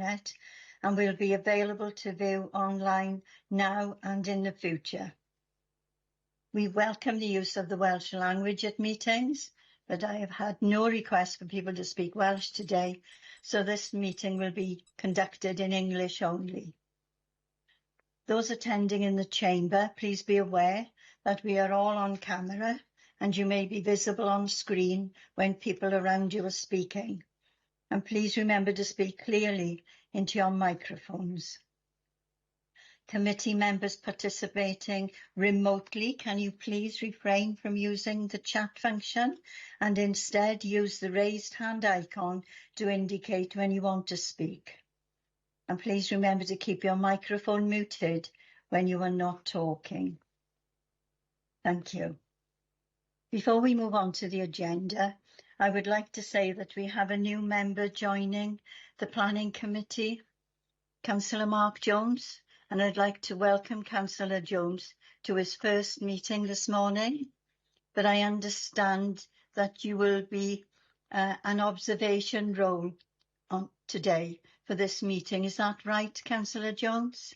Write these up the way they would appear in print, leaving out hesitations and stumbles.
internet and will be available to view online now and in the future. We welcome the use of the Welsh language at meetings, but I have had no request for people to speak Welsh today, so this meeting will be conducted in English only. Those attending in the chamber, please be aware that we are all on camera and you may be visible on screen when people around you are speaking. And please remember to speak clearly into your microphones. Committee members participating remotely, can you please refrain from using the chat function and instead use the raised hand icon to indicate when you want to speak. And please remember to keep your microphone muted when you are not talking. Thank you. Before we move on to the agenda, I would like to say that we have a new member joining the Planning Committee, Councillor Mark Jones. And I'd like to welcome Councillor Jones to his first meeting this morning. But I understand that you will be an observation role on today for this meeting. Is that right, Councillor Jones?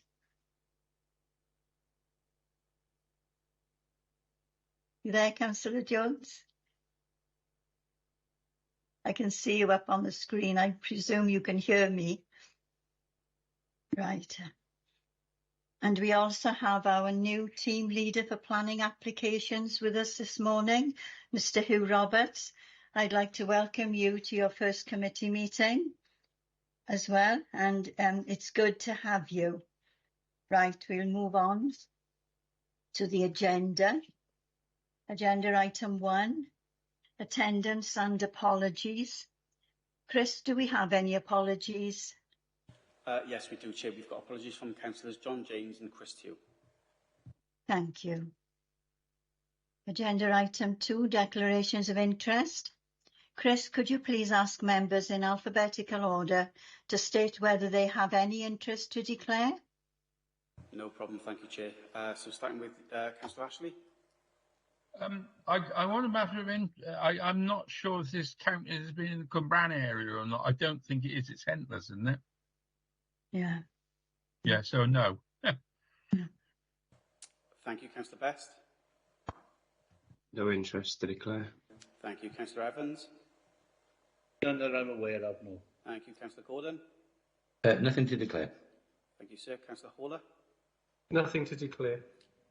You there, Councillor Jones? I can see you up on the screen. I presume you can hear me. Right. And we also have our new team leader for planning applications with us this morning, Mr. Hugh Roberts. I'd like to welcome you to your first committee meeting as well, and it's good to have you. Right, we'll move on to the agenda. Agenda item 1, attendance and apologies. Chris, do we have any apologies? Yes, we do, Chair. We've got apologies from Councillors John James and Chris Tew. Thank you. Agenda item 2, declarations of interest. Chris, could you please ask members in alphabetical order to state whether they have any interest to declare? No problem, thank you, Chair. So starting with Councillor Ashley. I want a matter of I'm not sure if this county has been in the Cwmbran area or not. I don't think it is. It's Hentless, isn't it? Yeah. Yeah, so no. Thank you, Councillor Best. No interest to declare. Thank you, Councillor Evans. None that I'm aware of, no. Thank you, Councillor Gordon. Nothing to declare. Thank you, sir. Councillor Horler. Nothing to declare.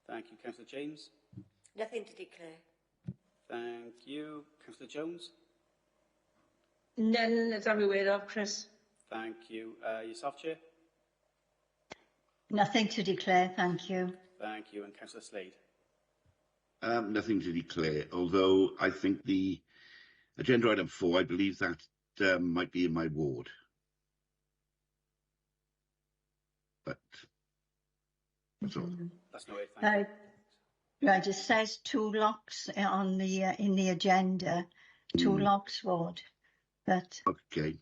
Thank you, Councillor James. Nothing to declare. Thank you, Councillor Jones. None that I'm aware of, Chris. Thank you. Yourself, Chair. Nothing to declare, thank you. Thank you. And Councillor Slade. Nothing to declare, although I think the agenda item 4, I believe that might be in my ward. But that's all. That's no way, thank you. Right, it says 2 locks on the in the agenda, 2 locks ward. But okay.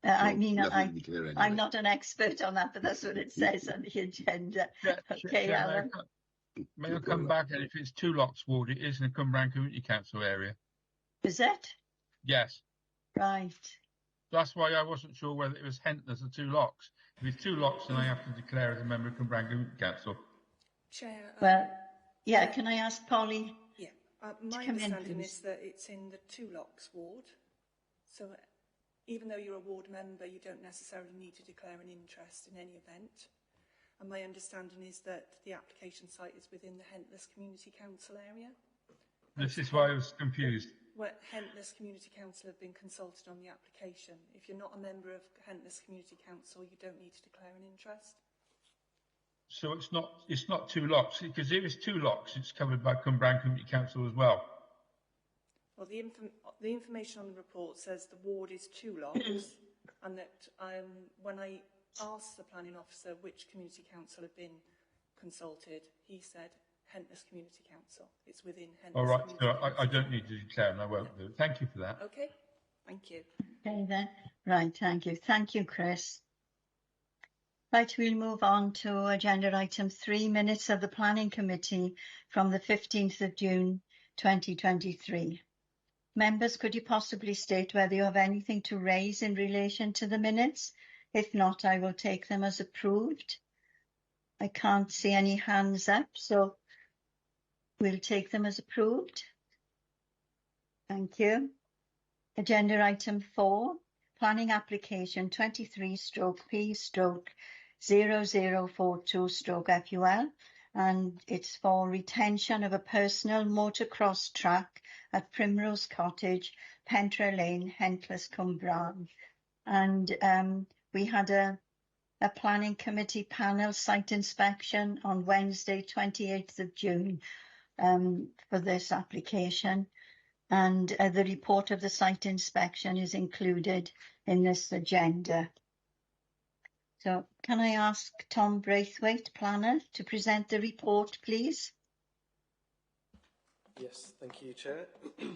I mean, anyway. I'm not an expert on that, but that's what it says on the agenda. Okay, Alan. May I come back? And if it's 2 locks ward, it is in the Cwmbran Community Council area. Is it? Yes. Right. That's why I wasn't sure whether it was Hentless or 2 locks. If it's 2 locks, then I have to declare as a member of Cwmbran Community Council. Chair. Well, yeah, can I ask Polly? Yeah, my understanding is that it's in the 2 locks ward. So even though you're a ward member, you don't necessarily need to declare an interest in any event. And my understanding is that the application site is within the Hentless Community Council area. This is why I was confused. Well, Hentless Community Council have been consulted on the application. If you're not a member of Hentless Community Council, you don't need to declare an interest. So it's not 2 locks, because if it's 2 locks, it's covered by Cwmbran Community Council as well. Well, the information on the report says the ward is 2 locks, and that when I asked the planning officer which community council had been consulted, he said Hentless Community Council. It's within Hentless. All right, so I don't need to declare, and I won't do it. Thank you for that. Okay, thank you. Okay then. Right, thank you. Thank you, Chris. Right, we'll move on to agenda item 3, minutes of the Planning Committee from the 15th of June 2023. Members, could you possibly state whether you have anything to raise in relation to the minutes? If not, I will take them as approved. I can't see any hands up, so we'll take them as approved. Thank you. Agenda item 4, planning application 23/P/0042/FUL, and it's for retention of a personal motocross track at Primrose Cottage, Pentre Lane, Hentless Cwmbran. And we had a planning committee panel site inspection on Wednesday, 28th of June, for this application. And the report of the site inspection is included in this agenda. So can I ask Tom Braithwaite, planner, to present the report, please? Yes, thank you, Chair. Let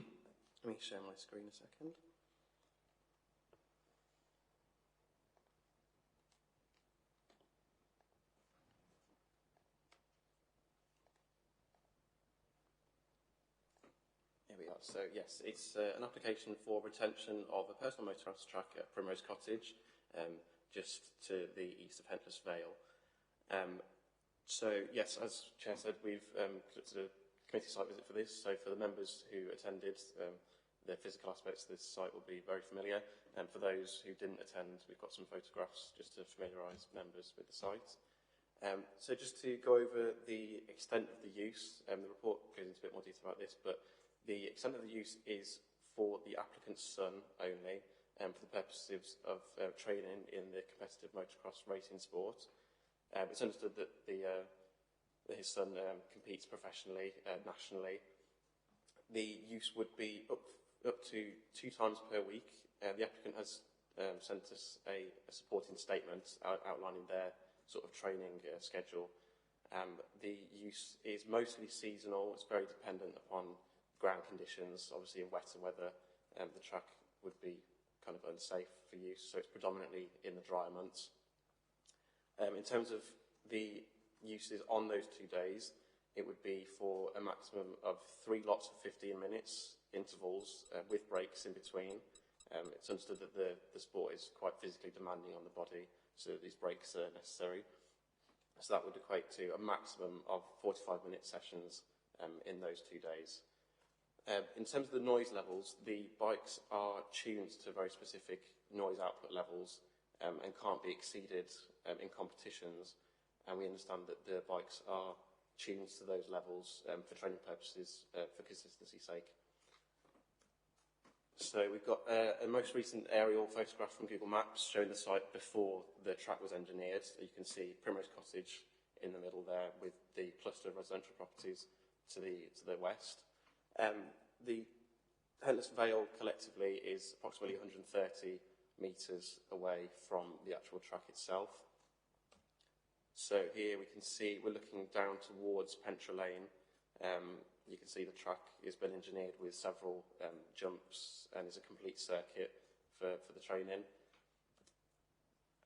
me share my screen a second. Here we are. So yes, it's an application for retention of a personal motorhouse track at Primrose Cottage, just to the east of Hentless Vale. So yes, as Chair said, we've conducted a committee site visit for this. So for the members who attended, the physical aspects of this site will be very familiar. And for those who didn't attend, we've got some photographs just to familiarise members with the site. So just to go over the extent of the use, the report goes into a bit more detail about this, but the extent of the use is for the applicant's son only, for the purposes of training in the competitive motocross racing sport. It's understood that his son competes professionally, nationally. The use would be up to 2 times per week. The applicant has sent us a supporting statement outlining their sort of training schedule. The use is mostly seasonal. It's very dependent upon ground conditions. Obviously, in wetter weather, the track would be kind of unsafe for use, so it's predominantly in the drier months. In terms of the uses on those 2 days, it would be for a maximum of 3 lots of 15 minutes intervals with breaks in between. It's understood that the sport is quite physically demanding on the body, so these breaks are necessary. So that would equate to a maximum of 45-minute sessions in those 2 days. In terms of the noise levels, the bikes are tuned to very specific noise output levels and can't be exceeded in competitions. And we understand that the bikes are tuned to those levels for training purposes, for consistency's sake. So we've got a most recent aerial photograph from Google Maps showing the site before the track was engineered. You can see Primrose Cottage in the middle there with the cluster of residential properties to the west. The Hentless Vale collectively is approximately 130 metres away from the actual track itself. So here we can see we're looking down towards Pentre Lane. You can see the track has been engineered with several jumps and is a complete circuit for the training.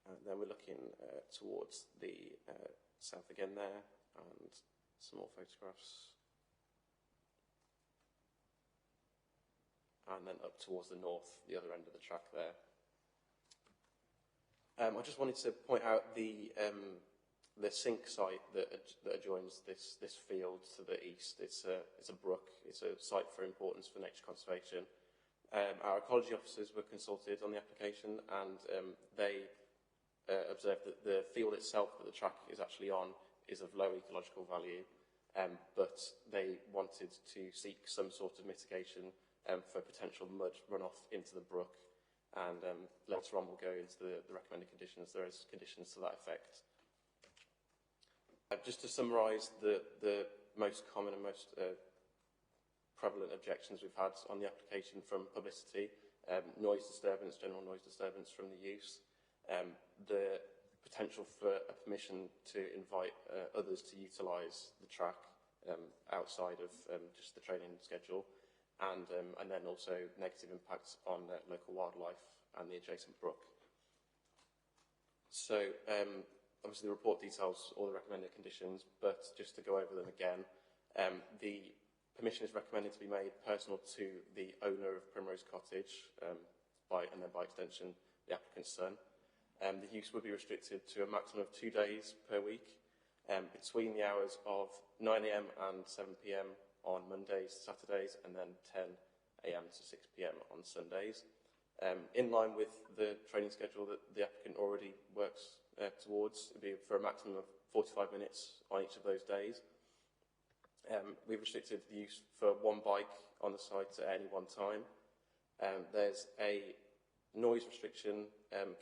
And then we're looking towards the south again there, and some more photographs. And then up towards the north, the other end of the track there. I just wanted to point out the sink site that adjoins this field to the east. It's a brook. It's a site for importance for nature conservation. Our ecology officers were consulted on the application, and they observed that the field itself that the track is actually on is of low ecological value, but they wanted to seek some sort of mitigation for potential mud runoff into the brook. And later on we'll go into the recommended conditions. There is conditions to that effect. Just to summarise the most common and most prevalent objections we've had on the application from publicity: noise disturbance, general noise disturbance from the use, the potential for a permission to invite others to utilise the track outside of just the training schedule, and then also negative impacts on local wildlife and the adjacent brook. So obviously the report details all the recommended conditions, but just to go over them again, the permission is recommended to be made personal to the owner of Primrose Cottage, and then by extension the applicant's son. the use would be restricted to a maximum of 2 days per week between the hours of 9 AM and 7 PM on Mondays, Saturdays, and then 10 AM to 6 PM on Sundays. In line with the training schedule that the applicant already works towards, it would be for a maximum of 45 minutes on each of those days. We've restricted the use for one bike on the site at any one time. There's a noise restriction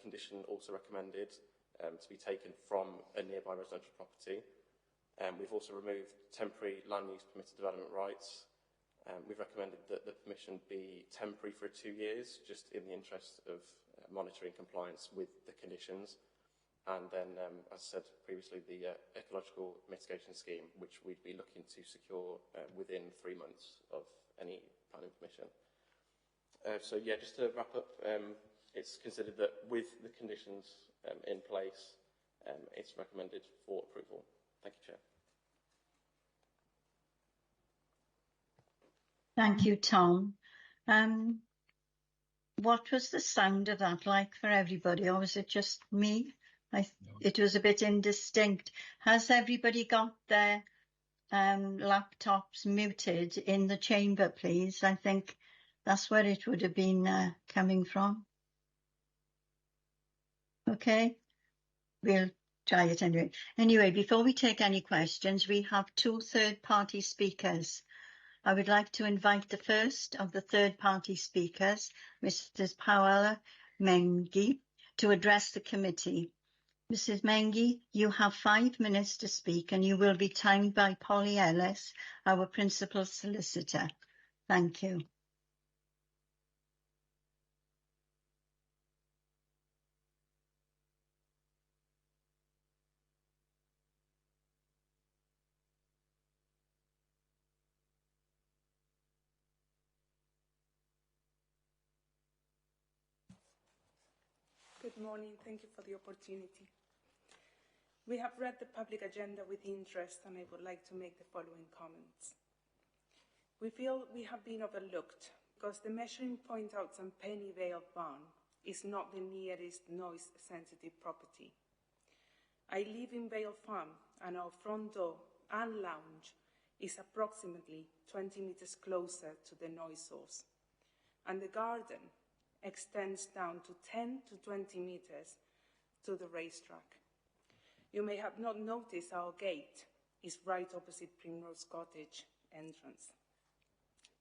condition also recommended to be taken from a nearby residential property. We've also removed temporary land use permitted development rights. We've recommended that the permission be temporary for 2 years, just in the interest of monitoring compliance with the conditions. And then, as said previously, the ecological mitigation scheme, which we'd be looking to secure within 3 months of any planning permission. So yeah, just to wrap up, it's considered that with the conditions in place, it's recommended for approval. Thank you, Chair. Thank you, Tom. What was the sound of that like for everybody, or was it just me? It was a bit indistinct. Has everybody got their laptops muted in the chamber, please? I think that's where it would have been coming from. Okay, we'll try it anyway. Anyway, before we take any questions, we have 2 third-party speakers. I would like to invite the first of the third-party speakers, Mrs. Paola Mengi, to address the committee. Mrs. Mengi, you have 5 minutes to speak and you will be timed by Polly Ellis, our principal solicitor. Thank you. Good morning. Thank you for the opportunity. We have read the public agenda with interest and I would like to make the following comments. We feel we have been overlooked because the measuring point out St. Penny Vale Barn is not the nearest noise-sensitive property. I live in Vale Farm and our front door and lounge is approximately 20 meters closer to the noise source. And the garden extends down to 10 to 20 meters to the racetrack. You may have not noticed our gate is right opposite Primrose Cottage entrance.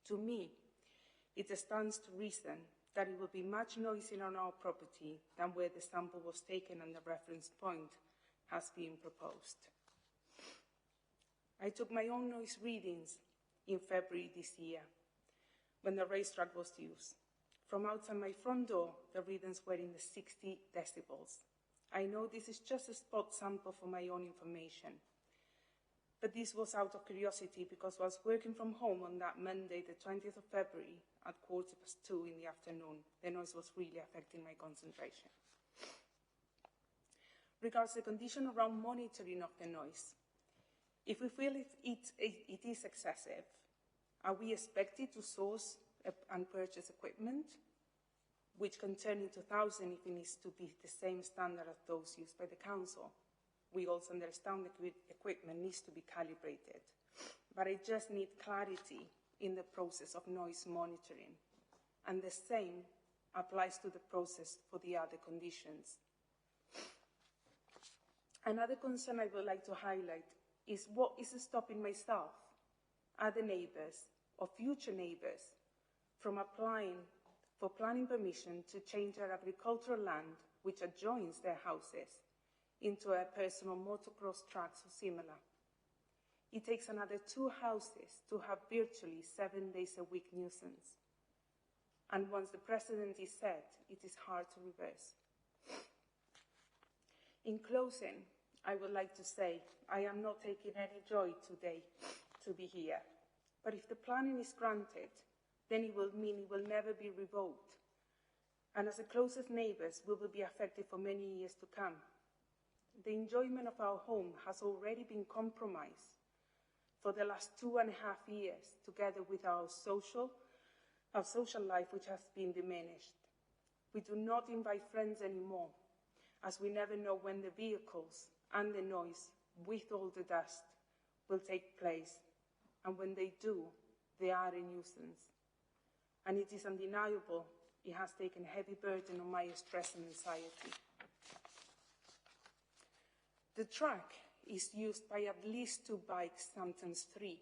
To me, it stands to reason that it will be much noisier on our property than where the sample was taken and the reference point has been proposed. I took my own noise readings in February this year when the racetrack was used. From outside my front door, the readings were in the 60 decibels. I know this is just a spot sample for my own information, but this was out of curiosity because I was working from home on that Monday, the 20th of February at 2:15 in the afternoon. The noise was really affecting my concentration. Regards the condition around monitoring of the noise, if we feel it is excessive, are we expected to source and purchase equipment, which can turn into thousands if it needs to be the same standard as those used by the council? We also understand the equipment needs to be calibrated, but I just need clarity in the process of noise monitoring, and the same applies to the process for the other conditions. Another concern I would like to highlight is what is stopping my staff, other neighbours, or future neighbours from applying for planning permission to change their agricultural land, which adjoins their houses, into a personal motocross tracks or similar. It takes another 2 houses to have virtually 7 days a week nuisance. And once the precedent is set, it is hard to reverse. In closing, I would like to say I am not taking any joy today to be here. But if the planning is granted, then it will mean it will never be revoked. And as the closest neighbours, we will be affected for many years to come. The enjoyment of our home has already been compromised for the last 2.5 years, together with our social life, which has been diminished. We do not invite friends anymore. as we never know when the vehicles and the noise with all the dust will take place, and when they do, they are a nuisance. And it is undeniable it has taken a heavy burden on my stress and anxiety. The track is used by at least 2 bikes, sometimes 3,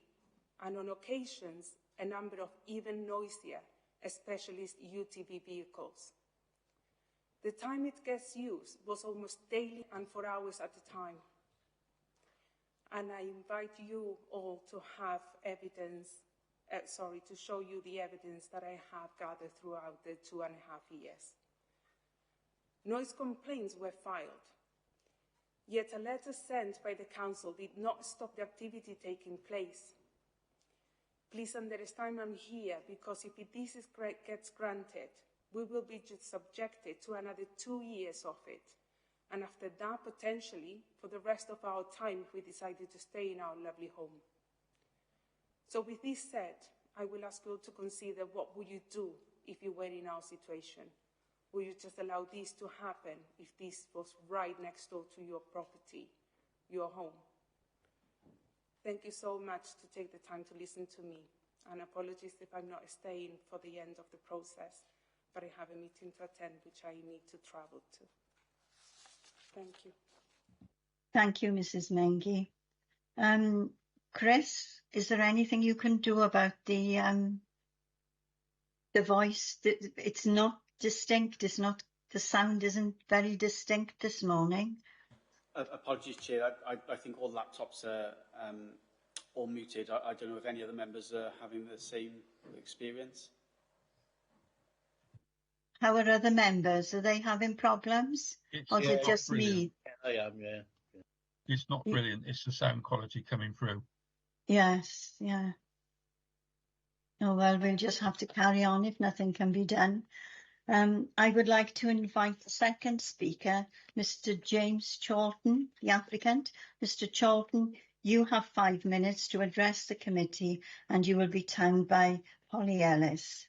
and on occasions a number of even noisier specialist UTV vehicles. The time it gets used was almost daily and for hours at a time. And I invite you all to have evidence, to show you the evidence that I have gathered throughout the 2.5 years. Noise complaints were filed, yet a letter sent by the council did not stop the activity taking place. Please understand I'm here because if this gets granted, we will be subjected to another 2 years of it. And after that, potentially, for the rest of our time, if we decided to stay in our lovely home. So with this said, I will ask you to consider what would you do if you were in our situation? Would you just allow this to happen if this was right next door to your property, your home? Thank you so much to take the time to listen to me. And apologies if I'm not staying for the end of the process, but I have a meeting to attend which I need to travel to. Thank you. Thank you, Mrs. Mengi. Chris, is there anything you can do about the voice? It's not distinct. It's not. The sound isn't very distinct this morning. Apologies, Chair. I think all laptops are all muted. I don't know if any other members are having the same experience. How are other members? Are they having problems? Or is it just me? I am, yeah. It's not brilliant. It's the sound quality coming through. Yes, yeah. Oh, well, we'll just have to carry on if nothing can be done. I would like to invite the second speaker, Mr. James Charlton, the applicant. Mr. Charlton, you have 5 minutes to address the committee and you will be timed by Polly Ellis.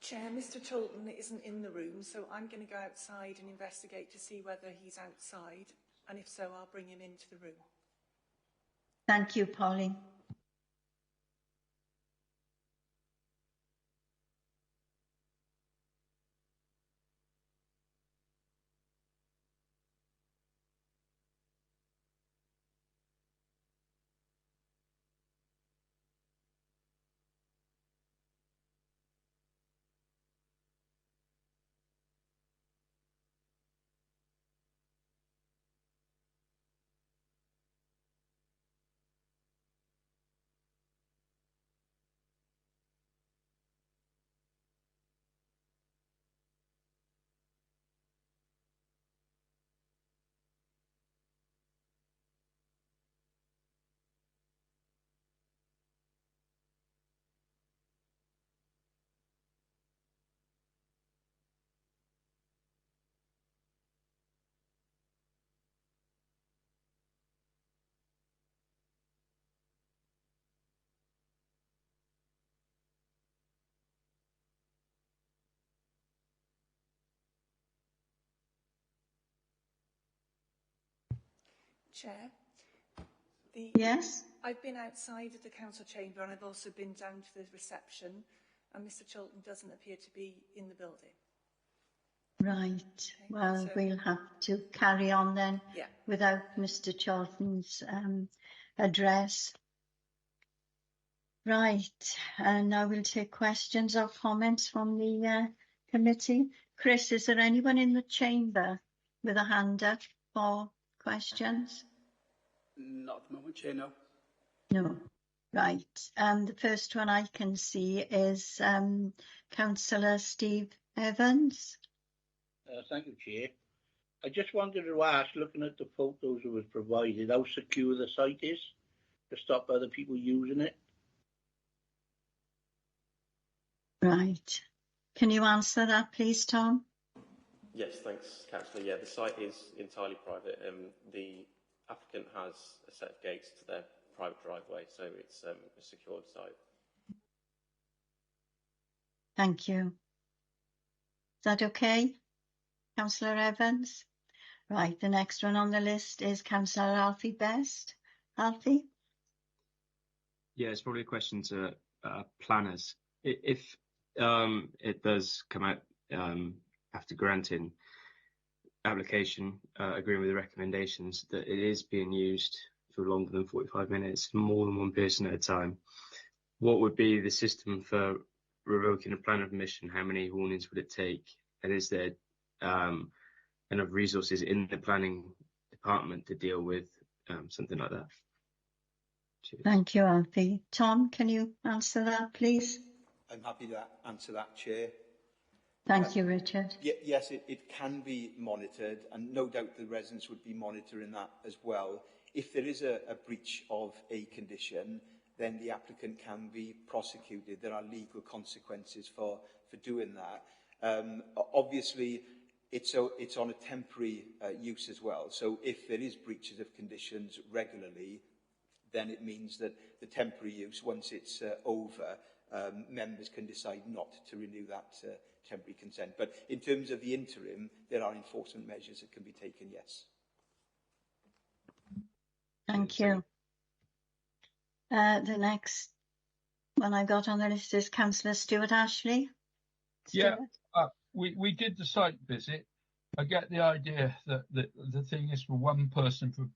Chair, Mr. Charlton isn't in the room, so I'm going to go outside and investigate to see whether he's outside, and if so, I'll bring him into the room. Thank you, Polly. Chair, Yes? I've been outside of the council chamber and I've also been down to the reception, and Mr. Charlton doesn't appear to be in the building. Right. Okay, Well, so we'll have to carry on then yeah. without Mr. Charlton's address. Right. And now we'll take questions or comments from the committee. Chris, is there anyone in the chamber with a hand up for questions? Not at the moment, Chair, no. No. Right. The first one I can see is Councillor Steve Evans. Thank you, Chair. I just wanted to ask, looking at the photos that was provided, how secure the site is to stop other people using it. Right. Can you answer that, please, Tom? Yes, thanks, Councillor. Yeah, the site is entirely private. The applicant has a set of gates to their private driveway, so it's a secured site. Thank you. Is that okay? Councillor Evans. Right, the next one on the list is Councillor Alfie Best. Alfie? Yeah, it's probably a question to planners. If it does come out after granting application, agreeing with the recommendations, that it is being used for longer than 45 minutes, more than one person at a time, what would be the system for revoking a planning permission? How many warnings would it take? And is there enough resources in the planning department to deal with something like that? Cheers. Thank you, Alfie. Tom, can you answer that, please? I'm happy to answer that, Chair. Thank you, Richard. Yes, it can be monitored, and no doubt the residents would be monitoring that as well. If there is a breach of a condition, then the applicant can be prosecuted. There are legal consequences for doing that. Obviously, it's on a temporary use as well. So if there is breaches of conditions regularly, then it means that the temporary use, once it's over, members can decide not to renew that temporary consent. But in terms of the interim, there are enforcement measures that can be taken, yes. Thank you. The next one I got on the list is Councillor Stuart Ashley. Stuart? Yeah, we did the site visit. I get the idea that the thing is for one person for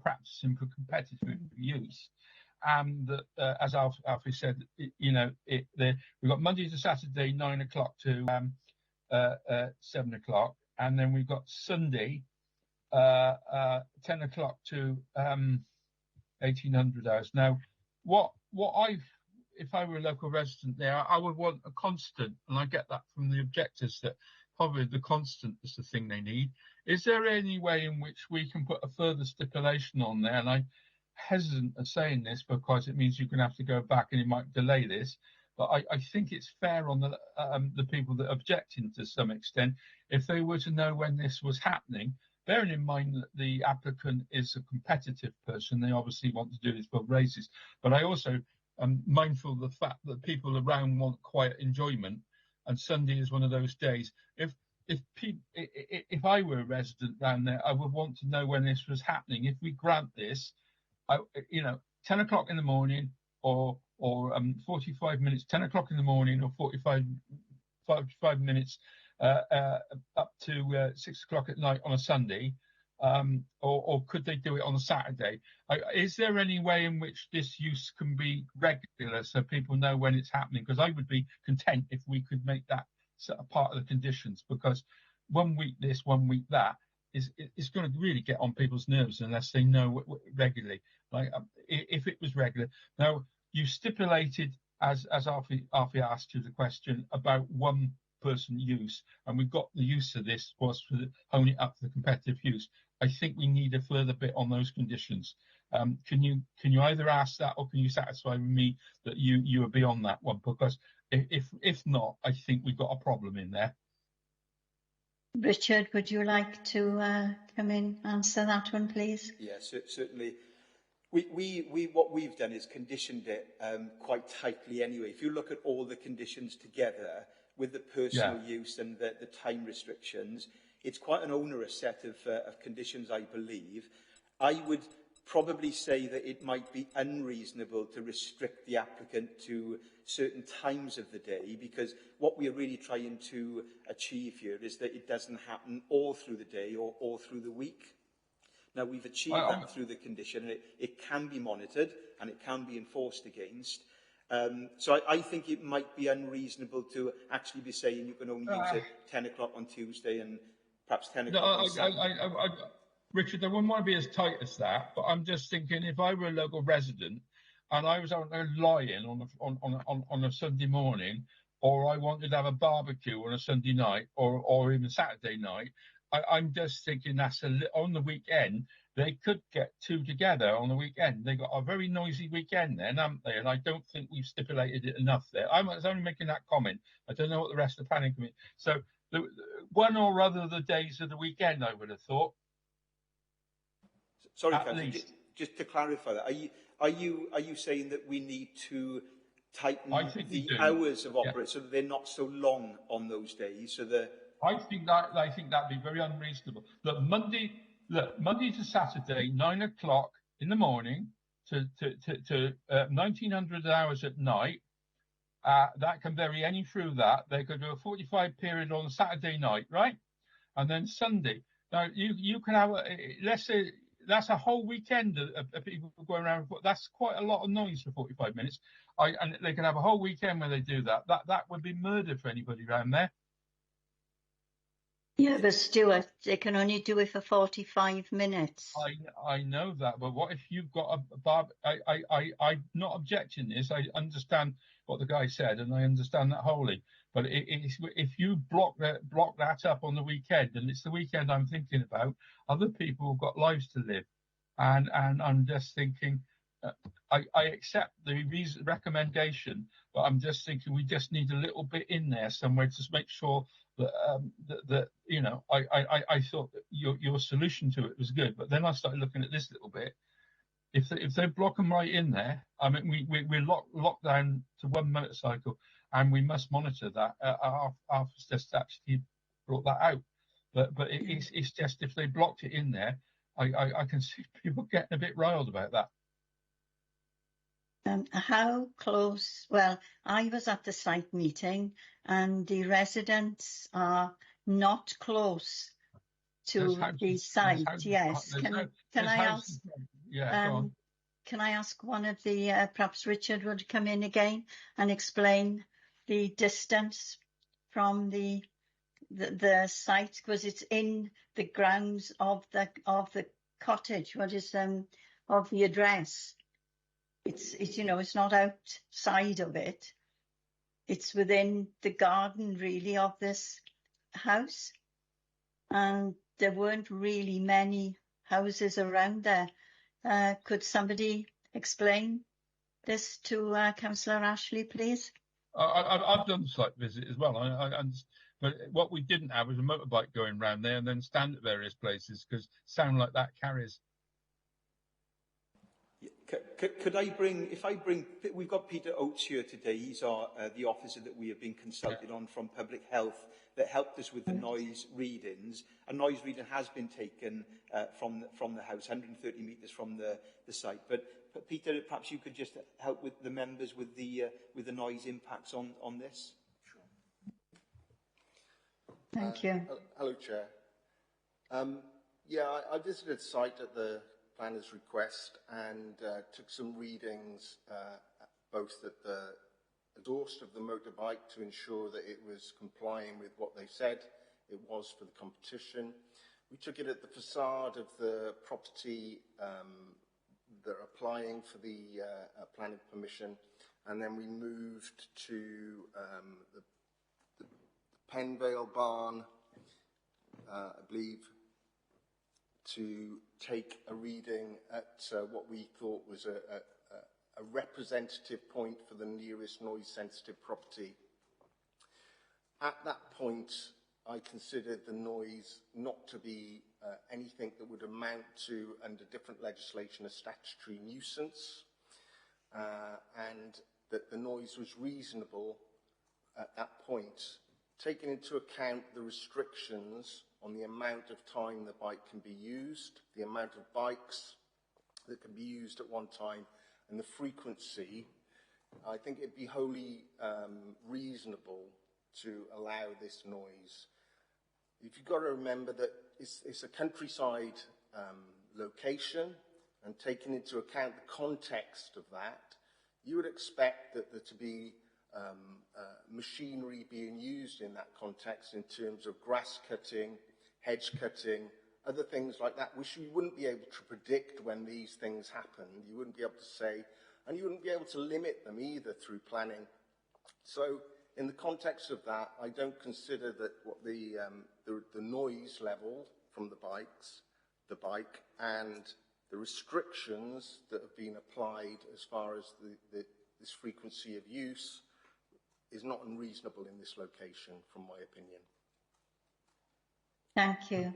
practicing for competitive use, and that as Alfie said, we've got Monday to Saturday 9 o'clock to 7 o'clock, and then we've got Sunday 10 o'clock to 1800 hours. Now, if I were a local resident there, I would want a constant, and I get that from the objectors that probably the constant is the thing they need. Is there any way in which we can put a further stipulation on there? And I'm hesitant of saying this because it means you're going to have to go back and it might delay this. But I think it's fair on the people that are objecting to some extent, if they were to know when this was happening, bearing in mind that the applicant is a competitive person, they obviously want to do this for races. But I also am mindful of the fact that people around want quiet enjoyment, and Sunday is one of those days. If I were a resident down there, I would want to know when this was happening. If we grant this, 10 o'clock in the morning or 45 minutes, 10 o'clock in the morning or 45 minutes up to 6 o'clock at night on a Sunday, or could they do it on a Saturday? Is there any way in which this use can be regular so people know when it's happening? Because I would be content if we could make that sort of part of the conditions, because 1 week this, 1 week that is going to really get on people's nerves unless they know regularly. Like if it was regular. Now, you stipulated, as Alfie asked you the question about one person use, and we've got the use of this was for only up for the competitive use. I think we need a further bit on those conditions. Can you either ask that, or can you satisfy me that you are beyond that one? Because if not, I think we've got a problem in there. Richard, would you like to come in and answer that one, please? Yes, certainly. What we've done is conditioned it quite tightly anyway. If you look at all the conditions together with the personal use and the time restrictions, it's quite an onerous set of conditions, I believe. I would probably say that it might be unreasonable to restrict the applicant to certain times of the day, because what we are really trying to achieve here is that it doesn't happen all through the day or all through the week. Now, we've achieved that through the condition, and it can be monitored and it can be enforced against. So I think it might be unreasonable to actually be saying you can only use it 10 o'clock on Tuesday and perhaps 10 o'clock on Saturday. Richard, I wouldn't want to be as tight as that, but I'm just thinking if I were a local resident and I was out there lying on a Sunday morning, or I wanted to have a barbecue on a Sunday night or even Saturday night, I'm just thinking on the weekend, they could get two together on the weekend. They got a very noisy weekend then, haven't they? And I don't think we've stipulated it enough there. I was only making that comment. I don't know what the rest of the planning committee. So one or other of the days of the weekend, I would have thought. Sorry, Councillor, just to clarify that, are you saying that we need to tighten the hours of operation so that they're not so long on those days, so the I think that'd be very unreasonable. Look, Monday to Saturday, 9 o'clock in the morning to 1900 hours at night. That can vary any through that. They could do a 45 period on Saturday night, right? And then Sunday. Now you can have let's say that's a whole weekend of people going around. That's quite a lot of noise for 45 minutes. And they can have a whole weekend where they do that. That would be murder for anybody around there. Yeah, but Stuart, they can only do it for 45 minutes. I know that, but what if you've got a barb? I'm not objecting this. I understand what the guy said, and I understand that wholly. But if you block that up on the weekend, and it's the weekend I'm thinking about, other people have got lives to live, and I'm just thinking. I accept the recommendation, but I'm just thinking we just need a little bit in there somewhere to make sure that you know, I thought that your solution to it was good, but then I started looking at this little bit. If they block them right in there, I mean, we're locked down to one motorcycle, and we must monitor that. Our just actually brought that out, but it's just if they blocked it in there, I can see people getting a bit riled about that. How close? Well, I was at the site meeting, and the residents are not close to the site. Yes. Can I ask? Yeah. Can I ask one of the perhaps Richard would come in again and explain the distance from the site, because it's in the grounds of the cottage. What is of the address? It's you know, it's not outside of it. It's within the garden really of this house, and there weren't really many houses around there. Could somebody explain this to Councillor Ashley, please? I've done the site visit as well. But what we didn't have was a motorbike going around there and then stand at various places, because sound like that carries. Could I bring, we've got Peter Oates here today. He's the officer that we have been consulted on from Public Health that helped us with the noise readings. A noise reading has been taken from the house, 130 metres from the site. But Peter, perhaps you could just help with the members with the noise impacts on this. Sure. Thank you. Hello, Chair. I visited the site at the planner's request and took some readings both at the exhaust of the motorbike to ensure that it was complying with what they said it was for the competition. We took it at the facade of the property that are applying for the planning permission, and then we moved to the Penvale barn, I believe, to take a reading at what we thought was a representative point for the nearest noise-sensitive property. At that point, I considered the noise not to be anything that would amount to, under different legislation, a statutory nuisance, and that the noise was reasonable at that point, taking into account the restrictions on the amount of time the bike can be used, the amount of bikes that can be used at one time, and the frequency. I think it'd be wholly reasonable to allow this noise. If you've got to remember that it's a countryside location, and taking into account the context of that, you would expect that there to be machinery being used in that context in terms of grass cutting, hedge cutting, other things like that, which you wouldn't be able to predict when these things happen. You wouldn't be able to say, and you wouldn't be able to limit them either through planning. So in the context of that, I don't consider that what the noise level from the bike and the restrictions that have been applied as far as this frequency of use is not unreasonable in this location, from my opinion. Thank you.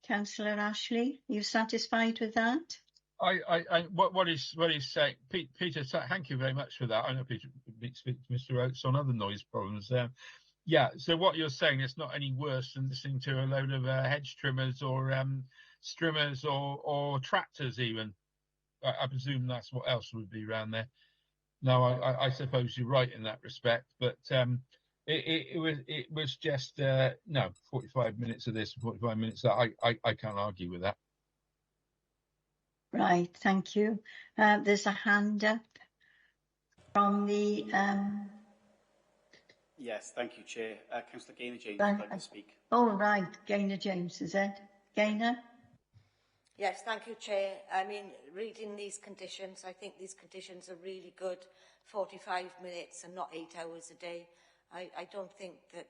Councillor Ashley, are you satisfied with that? What he's saying, Peter, thank you very much for that. I know Peter speaks to Mr. Oates on other noise problems. Yeah, so what you're saying is not any worse than listening to a load of hedge trimmers or strimmers or tractors even. I presume that's what else would be around there. No, I suppose you're right in that respect, but it was just no 45 minutes of this, 45 minutes that I can't argue with that. Right, thank you. There's a hand up from the Yes, thank you, Chair. Councillor Gaynor James would like to speak. Oh, right, Gaynor James, is it? Gaynor? Yes, thank you, Chair. I mean, reading these conditions, I think these conditions are really good. 45 minutes and not 8 hours a day. I don't think that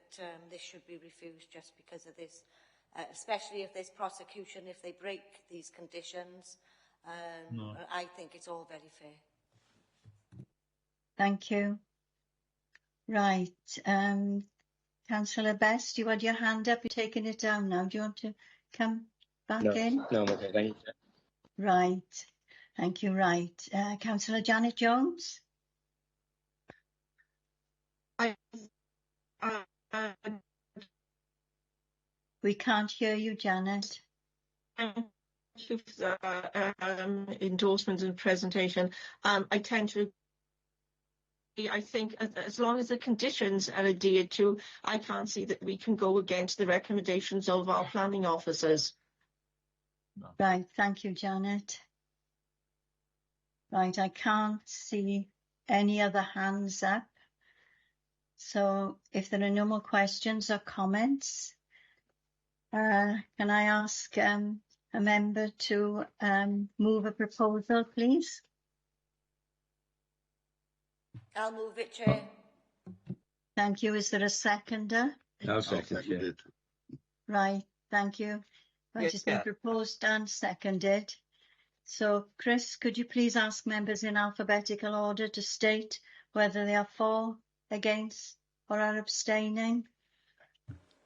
this should be refused just because of this, especially if there's prosecution, if they break these conditions. No. I think it's all very fair. Thank you. Right. Councillor Best, you had your hand up. You're taking it down now. Do you want to come back in? No, I'm okay. Thank you. Right. Thank you. Right. Councillor Janet Jones? We can't hear you, Janet. Thank you for the endorsement and presentation. I tend to I think as long as the conditions are adhered to, I can't see that we can go against the recommendations of our planning officers. No. Right, thank you, Janet. Right, I can't see any other hands up. So if there are no more questions or comments, can I ask a member to move a proposal, please? I'll move it, Chair. Thank you. Is there a seconder? I'll second it. Right, thank you. Right, it's been proposed and seconded. So, Chris, could you please ask members in alphabetical order to state whether they are for, against, or are abstaining?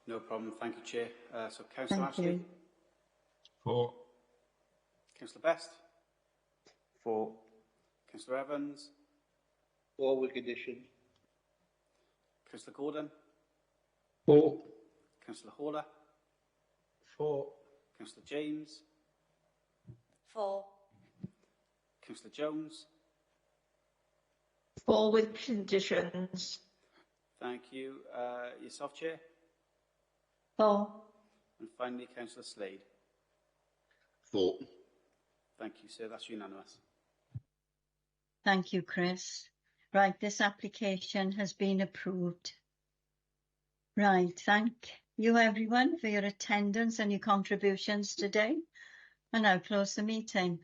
No problem. Thank you, Chair. So, Councillor Ashley? For. Councillor Best? For. Councillor Evans? For with conditions. Councillor Gordon? For. Councillor Horler? For. Councillor James? For. Councillor Jones? For with conditions. Thank you. Yourself, Chair? For. And finally, Councillor Slade? For. Thank you, sir. That's unanimous. Thank you, Chris. Right, this application has been approved. Right, thank you everyone for your attendance and your contributions today. And I'll close the meeting.